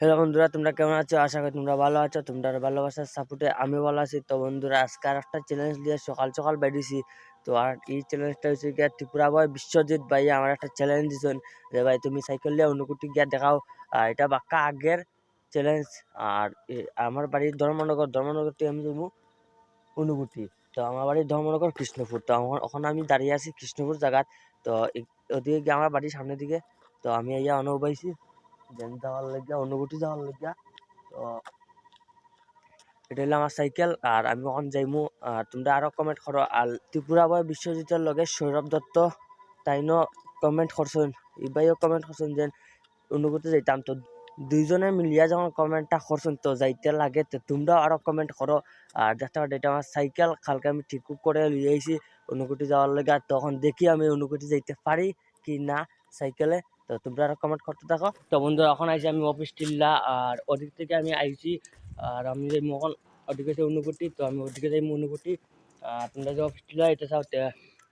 Hello বন্ধুরা, তোমরা কেমন আছো? আশা করি তোমরা ভালো আছো। তোমরা ভালোবাসার সাপোর্টে আমি ভালো আছি। তো বন্ধুরা, আজকে আর একটা চ্যালেঞ্জ দিয়ে সকাল সকাল বেরিয়েছি। তো আর এই চ্যালেঞ্জটা হচ্ছে গিয়া ত্রিপুরা বয় বিশ্বজিৎ ভাই আমার একটা চ্যালেঞ্জ দিয়েছেন যে ভাই তুমি সাইকেল নিয়ে অনুকুটি গিয়া দেখাও। এটা বাক্কা আগের চ্যালেঞ্জ। আর আমার বাড়ির ধর্মনগর থেকে আমি যাবো অনুকুটি। তো আমার বাড়ির ধর্মনগর কৃষ্ণপুর। তো ওখানে আমি দাঁড়িয়ে আছি কৃষ্ণপুর জায়গাত। তো ওদিকে গিয়ে আমার বাড়ির সামনের দিকে। তো আমি ইয়া অনুবাইছি দেন যাওয়ার লাগিয়া অনুভূতি যাওয়ার লাগিয়া। তো এটা হলো আমার সাইকেল আর আমি ওখানে যাইমু। আর তোমরা আরো কমেন্ট করো। আর ত্রিপুরা বয় বিশ্বজিতের লগে সৌরভ দত্ত তাইনো কমেন্ট করছেন, ইবাইও কমেন্ট করছেন যে অনুভূতি যাইতাম। তো দুইজনে মিলিয়া যখন কমেন্টটা করছেন তো যাইতে লাগে। তো তোমরাও আরো কমেন্ট করো। আর দেখতে পারো এটা আমার সাইকেল, কালকে আমি ঠিক করে লিয়ে আইছি অনুকুটি যাওয়ার লাগে। তখন দেখি আমি অনুকুটি যাইতে পারি কি না সাইকেলে। তো তোমরা আরো কমেন্ট করতে থাকো। তো বন্ধুরা, এখন আইছি আমি অফিস টিল্লা আর ওদিক থেকে আমি আইছি। আর আমি যে এখন ওদিকে যে অনুকুটি, তো আমি ওদিকে যাই অনুকুটি। আর তোমরা যে অফিস টিল্লা এটা চাও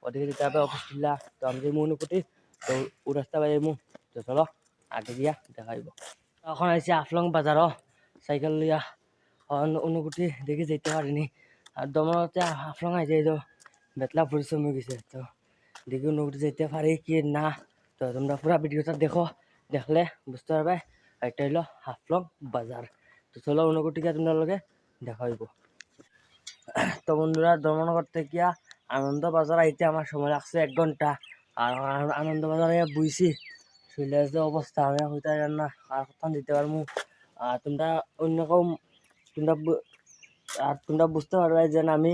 ওদিকে যেতে হবে অফিস টিল্লা। তো আমি যে অনুকুটি তো ও রাস্তা বাই যাইমু। তো চলো আগে গিয়া দেখাইব। এখন আইছি আফলং বাজারও সাইকেল লইয়া। অনুকুটি দেখি যেতে পারিনি। আর দমনতে আফলং আই যাই তো বেতলা পরিশ্রম হয়ে গেছে। তো দেখি অনুকুটি যেতে পারি কি না। তো তোমরা পুরা ভিডিওটা দেখো, দেখলে বুঝতে পারবে এটা হইলো হাফলং বাজার। তো চলো অনুকুটিকে তোমরা লগে দেখাইব। তো বন্ধুরা, ধর্মনগর থেকে আনন্দ বাজার আইতে আমার সময় লাগছে 1 ঘন্টা। আর আনন্দ বাজারে বুঝছি শরীরের যে অবস্থা আমি হইতে না আর কথা দিতে পারবো। আর তোমরা অন্য কেউ তোমরা বুঝতে পারবে যে আমি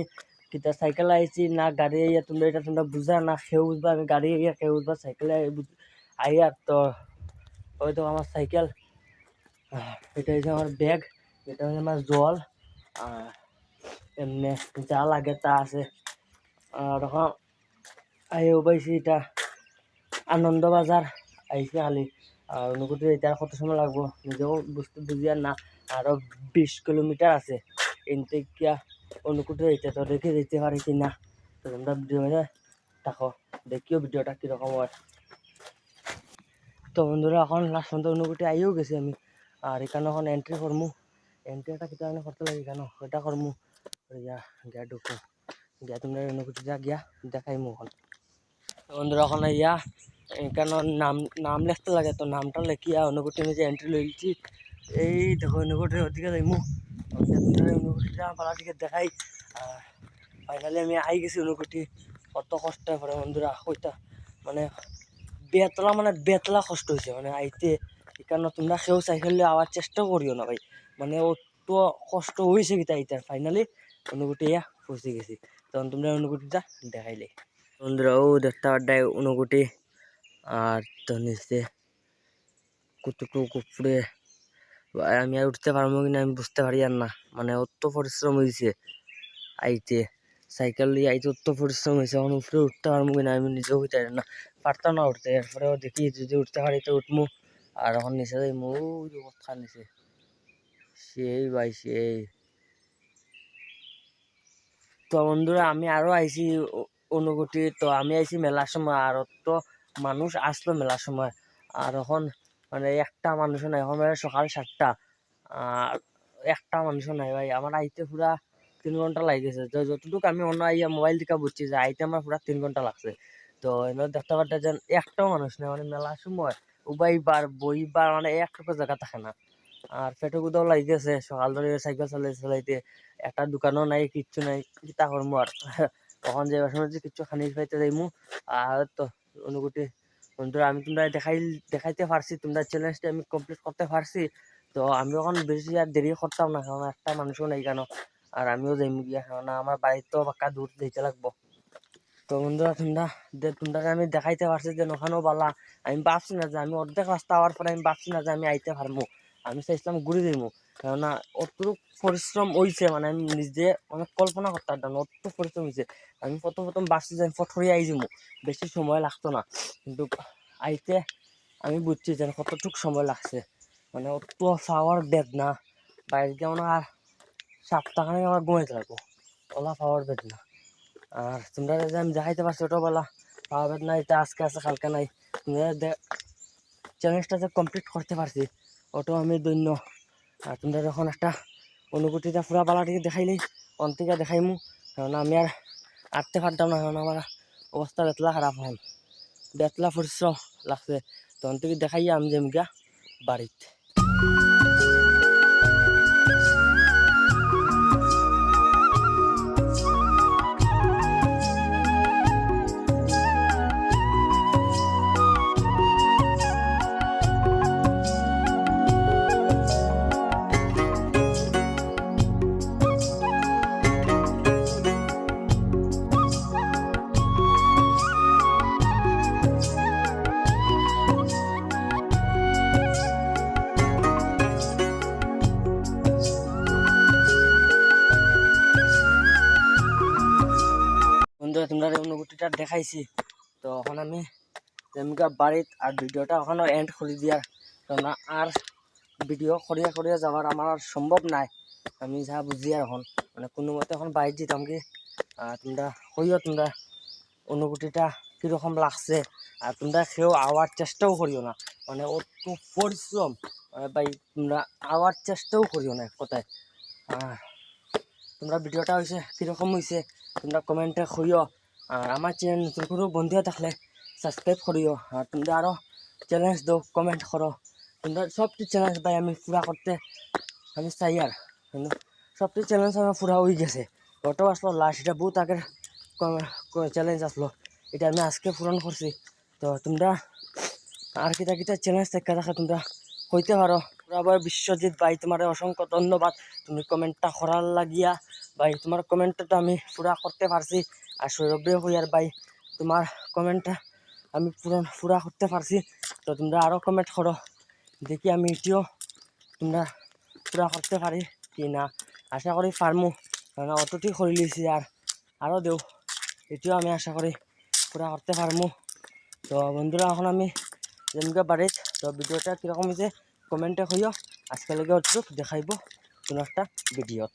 কিতা সাইকেল আইছি না গাড়ি আইয়া। তোমরা এটা তোমরা বুঝা না খেয়ে বুঝবা আমি গাড়ি আইয়া খেয়ে বুঝবা সাইকেলে আইয়া। তো ওই তো আমার সাইকেল, এটা হচ্ছে আমার ব্যাগ, এটা হচ্ছে আমার জল আর এমনি যা লাগে তা আছে। আর এখন আইও পাইছি এটা আনন্দ বাজার আইসি খালি। আর অনুকুটি এটা কত সময় লাগবো নিজেও বুঝতে বুঝি আর না। আরো 20 কিলোমিটার আছে এনতে গিয়া অনুকুটি যেতে। তো দেখে যেতে পারি কি না। তো তোমরা ভিডিও থাকো, দেখিও ভিডিওটা কিরকম হয়। তো বন্ধুরা, এখন লাস্ট পর্যন্ত অনুকুটি আইও গেছি আমি। আর এখানে এখন এন্ট্রি করমু। এন্ট্রিটা কি তাহলে করতে লাগে কেন ওইটা করমু। গিয়া ঢুকু গিয়া তোমরা অনুকুটিটা গিয়া দেখাইমু এখন। তো বন্ধুরা, এখন ইয়া এখানে নাম লিখতে লাগে। তো নামটা লিখিয়া অনুকুটি আমি যে এন্ট্রি লইছি এই দেখো অনুকুটির ওদিকে যাইমু। অনুকুটিটা পালা দিকে দেখাই। আর ফাইনালি আমি আই গেছি অনুকুটি। কত কষ্ট করে বন্ধুরা কইতা মানে বেতলা কষ্ট হয়েছে মানে আইতে। এখানে তোমরা কেউ সাইকেল আওয়ার চেষ্টা করিও না ভাই, মানে অত কষ্ট হয়েছে কি তাই ফাইনালি অনুকুটি পৌঁছে গেছি। তখন তোমরা অনুকুটিটা দেখাইলে বন্ধুরা ও দেখতে পাড্ডায় অনুকুটি। আর তো নিচে কতটুকু উপরে আমি আর উঠতে পারবো কিনা আমি বুঝতে পারি আর না। মানে অত পরিশ্রম হয়েছে আইতে, সাইকেল দিয়ে আইতে অত পরিশ্রম হয়েছে। এখন উপরে উঠতে পারবো কিনা আমি নিজেও হইতে পারি না, পারতাম না উঠতে। এরপরেও দেখি যদি উঠতে পারি তো উঠবো। আর এখন নিচে যাই অবস্থা নিচে সেই ভাই সেই। তো বন্ধুরা, আমি আরো আইছি অনুকুটি। তো আমি আইছি মেলার সময় আর তো মানুষ আসলো মেলার সময়। আর এখন মানে একটা মানুষও নাই। এখন মানে সকাল 7টা আর একটা মানুষও নাই ভাই। আমার আইতে পুরা 3 ঘন্টা লাগেছে। তো যতটুকু আমি অন্য আইয়া মোবাইল থেকে বুঝছি যে আইতে আমার পুরা 3 ঘন্টা লাগছে। তো এনে দেখতে পারতে যেন একটাও মানুষ নেই। মানে মেলার সময় উবাইবার বইবার মানে একটুকু জায়গা থাকে না। আর পেটে কোথাও লাগতেছে সকাল ধরে সাইকেল চালাইতে। একটা দোকানও নাই, কিচ্ছু নাই, কিতা করবো আর। তখন যে সময় কিচ্ছু খানি খাইতে যাইমু। আর তো অনুকুটি বন্ধুরা আমি তোমরা দেখাইতে পারছি, তোমরা চ্যালেঞ্জটা আমি কমপ্লিট করতে পারছি। তো আমি এখন বেশি আর দেরি করতাম না, কারণ একটা মানুষও নেই কেন। আর আমিও যাইমু গিয়া, কারণ আমার বাড়িতেও পাক্কা দূর যেতে লাগবো। তো বন্ধুরা, তোমরা আমি দেখাইতে পারছি যে ওখানেও বালা। আমি ভাবছি না যে আমি অর্ধেক রাস্তা হওয়ার পরে আমি ভাবছি না যে আমি আইতে পারবো। আমি চাইছিলাম ঘুরে যাইমু, কেননা অতটুক পরিশ্রম হয়েছে মানে আমি নিজে অনেক কল্পনা করতে পারতাম না অত পরিশ্রম হয়েছে। আমি প্রথম ভাবছি যে আমি ফটফরি আই যাবো, বেশি সময় লাগতো না। কিন্তু আইতে আমি বুঝছি যে কতটুক সময় লাগছে। মানে অত পাওয়ার বেদনা বাইরে যেমন আর 7টা খানে আমার ঘুমাইতে লাগবো, ওলা পাওয়ার বেদনা। আর তোমরা যে আমি দেখাইতে পারছি ছোটবেলা পাওয়ার নাই, এটা আজকে আছে কালকে নাই। চ্যালেঞ্জটা যে কমপ্লিট করতে পারছি ওটাও আমি দৈন্য। আর তোমরা যখন একটা অনুভূতিটা পুরা পালাটিকে দেখাইলেই অন্তিকা দেখাইমু, কারণ আমি আর আটতে পারতাম না, কারণ আমার অবস্থা বেতলা খারাপ হন, বেতলা পরিশ্রম লাগছে। তো অন্তিকে দেখাইয়া আমি যেমগা বাড়িত। বন্ধুরা তোমরা অনুভূতিটা দেখাইছি, তো এখন আমি যেমকা বাড়িত আর ভিডিওটা এখনও এন্ড করে দিয়ার, কারণ আর ভিডিও করিয়া করিয়া যাওয়ার আমার আর সম্ভব নাই। আমি যা বুঝি আর এখন মানে কোনো মতে এখন বাইর যেতাম কি। তোমরা কইও তোমরা অনুভূতিটা কীরকম লাগছে, আর তোমরা কেউ আওয়ার চেষ্টাও করিও না, মানে অত পরিশ্রম মানে ভাই তোমরা আওয়ার চেষ্টাও করিও না কোথায়। তোমরা ভিডিওটা হয়েছে কীরকম হয়েছে তোমরা কমেন্টে কইও। আর আমার চ্যানেল নতুন কোনো বন্ধু থাকলে সাবস্ক্রাইব করিও। আর তোমরা আরও চ্যালেঞ্জ দাও, কমেন্ট করো। তোমরা সবটি চ্যালেঞ্জ ভাই আমি পুরা করতে আমি চাই, আর কিন্তু সবটি চ্যালেঞ্জ আমার পুরা হয়ে গেছে। ওটাও আসলো লাস্ট, এটা বহুত আগের চ্যালেঞ্জ আসলো, এটা আমি আজকে পূরণ করছি। তো তোমরা আর কিতা কিতা চ্যালেঞ্জ দেখা দেখা তোমরা হইতে পারো। আবার বিশ্বজিৎ ভাই তোমার অসংখ্য ধন্যবাদ, তুমি কমেন্টটা করার লাগিয়া ভাই। তোমার কমেন্টটা তো আমি পুরা করতে পারছি। আর সৌরভে হইয়ার ভাই তোমার কমেন্টটা আমি পুরা করতে পারছি। তো তোমরা আরও কমেন্ট করো, দেখি আমি এটিও তোমরা পুরা করতে পারি কি না। আশা করি পারমু, কারণ অতটি করে লিছি আর আরও দেও, এটিও আমি আশা করি পুরা করতে পারমু। তো বন্ধুরা এখন আমি যেমন বাড়িত, তো ভিডিওটা কীরকম হয়েছে কমেন্টে কইও। আজকে লেগে অতটুক দেখাইব কোনো একটা ভিডিওত।